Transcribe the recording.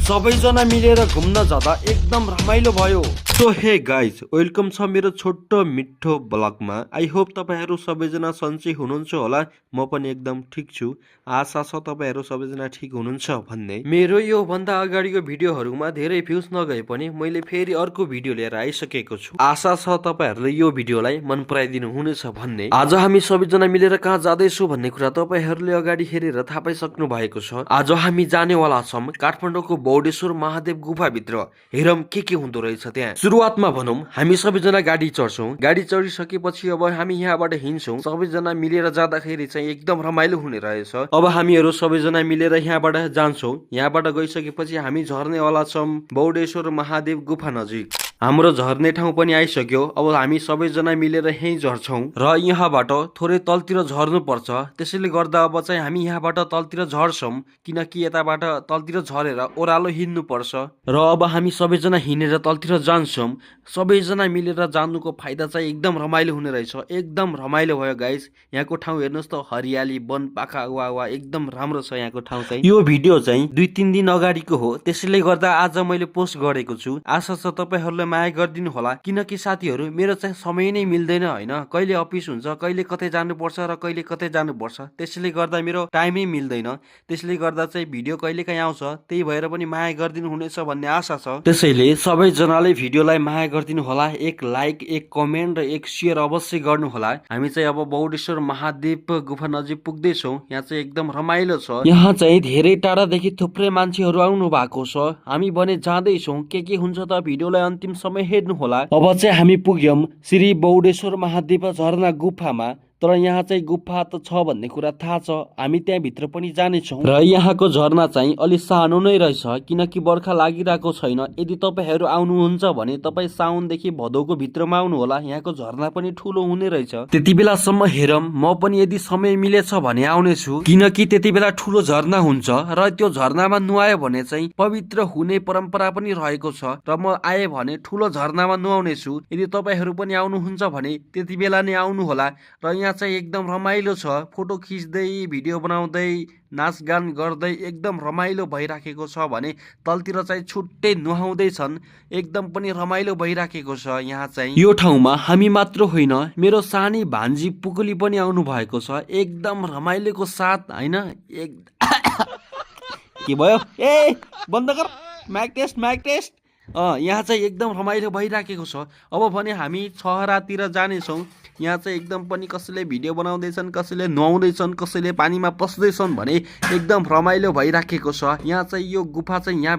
सबैजना मिलेर घुम्न जाँदा एकदम रमाइलो भयो। सो हे गाइज, वेलकम छ मेरो छोटो मिठो ब्लगमा। आई होप तपाईँहरू सबैजना सन्चै हुनुहुन्छ होला। म पनि एकदम ठिक छु। आशा छ तपाईँहरू सबैजना ठिक हुनुहुन्छ भन्ने। मेरो यो भन्दा अगाडिको भिडियोहरूमा धेरै भ्युज नगए पनि मैले फेरि अर्को भिडियो लिएर आइसकेको छु। आशा छ तपाईँहरूले यो भिडियोलाई मन पराइदिनु हुनेछ भन्ने। आज हामी सबैजना मिलेर कहाँ जाँदैछौँ भन्ने कुरा तपाईँहरूले अगाडि हेरेर थाहा पाइसक्नु भएको छ। आज हामी जानेवाला छौँ काठमाडौँको बौडेश्वर महादेव गुफाभित्र। हेरौँ के हुँदो रहेछ त्यहाँ। सुरुवातमा भनौँ, हामी सबैजना गाडी चढ्छौँ। गाडी चढिसकेपछि अब हामी यहाँबाट हिँड्छौँ। सबैजना मिलेर जाँदाखेरि चाहिँ एकदम रमाइलो हुने रहेछ। अब हामीहरू सबैजना मिलेर यहाँबाट जान्छौँ। यहाँबाट गइसकेपछि हामी झर्नेवाला छौँ बौडेश्वर महादेव गुफा नजिक। हाम्रो झर्ने ठाउँ पनि आइसक्यो। अब हामी सबैजना मिलेर यहीँ झर्छौँ र यहाँबाट थोरै तलतिर झर्नु पर्छ। त्यसैले गर्दा अब चाहिँ हामी यहाँबाट तलतिर झर्छौँ, किनकि यताबाट तलतिर झरेर ओह्रालो हिँड्नु पर्छ। र अब हामी सबैजना हिँडेर तलतिर जान्छौँ। सबैजना मिलेर जानुको फाइदा चाहिँ एकदम रमाइलो हुने रहेछ। एकदम रमाइलो भयो गाइस। यहाँको ठाउँ हेर्नुहोस् त, हरियाली, वन पाखा, वा एकदम राम्रो छ यहाँको ठाउँ चाहिँ। यो भिडियो चाहिँ 2-3 दिन अगाडिको हो, त्यसैले गर्दा आज मैले पोस्ट गरेको छु। आशा छ तपाईँहरूले माया गरिदिनु होला, किनकि साथीहरू मेरो चाहिँ समय नै मिल्दैन होइन। कहिले अफिस हुन्छ, कहिले कतै जानुपर्छ र कहिले कतै जानुपर्छ। त्यसैले गर्दा मेरो टाइमै मिल्दैन। त्यसले गर्दा चाहिँ भिडियो कहिले काहीँ आउँछ। त्यही भएर पनि माया गरिदिनु हुनेछ भन्ने आशा छ। त्यसैले सबैजनाले भिडियोलाई माया गरिदिनु होला। एक लाइक, एक कमेन्ट र एक सेयर अवश्य गर्नु होला। हामी चाहिँ अब बौडेश्वर महादेव गुफा नजिक पुग्दैछौँ। यहाँ चाहिँ एकदम रमाइलो छ। यहाँ चाहिँ धेरै टाढादेखि थुप्रै मान्छेहरू आउनु भएको छ। हामी भने जाँदैछौँ। के हुन्छ त भिडियोलाई अन्तिम समय हेर्नु होला। अब चाहिँ हामी पुग्यौँ श्री बौडेश्वर महादेव झरना गुफामा। तर यहाँ चाहिँ गुफा त छ भन्ने कुरा थाहा छ। हामी त्यहाँ भित्र पनि जानेछौँ। र यहाँको झरना चाहिँ अलि सानो नै रहेछ, किनकि बर्खा लागिरहेको छैन। यदि तपाईँहरू आउनुहुन्छ भने तपाईँ साउनदेखि भदौको भित्रमा आउनु होला। यहाँको झरना पनि ठुलो हुने रहेछ। त्यति बेलासम्म हेरौँ। म पनि यदि समय मिलेछ भने आउनेछु, किनकि त्यति बेला ठुलो झरना हुन्छ र त्यो झरनामा नुहायो भने चाहिँ पवित्र हुने परम्परा पनि रहेको छ। र म आएँ भने ठुलो झरनामा नुहाउनेछु। यदि तपाईँहरू पनि आउनुहुन्छ भने त्यति बेला नै आउनु होला। र यहाँ चाहिँ एकदम रमाइलो छ। फोटो खिच्दै, भिडियो बनाउँदै, नाचगान गर्दै एकदम रमाइलो भइराखेको छ भने तलतिर चाहिँ छुट्टै नुहाउँदैछन्। एकदम पनि रमाइलो भइराखेको छ यहाँ चाहिँ। यो ठाउँमा हामी मात्र होइन, मेरो सानी भान्जी पुकुली पनि आउनु भएको छ। एकदम रमाइलोको साथ होइन। के भयो? ए बन्द गर। Mic test. यहाँ चाहिँ एकदम रमाइलो भइराखेको छ। अब भने हामी छहरातिर जानेछौँ। यहाँ चाहिँ एकदम पनि कसैले भिडियो बनाउँदैछन्, कसैले नुहाउँदैछन्, कसैले पानीमा पस्दैछन् भने एकदम रमाइलो भइराखेको छ। यहाँ चाहिँ यो गुफा चाहिँ यहाँ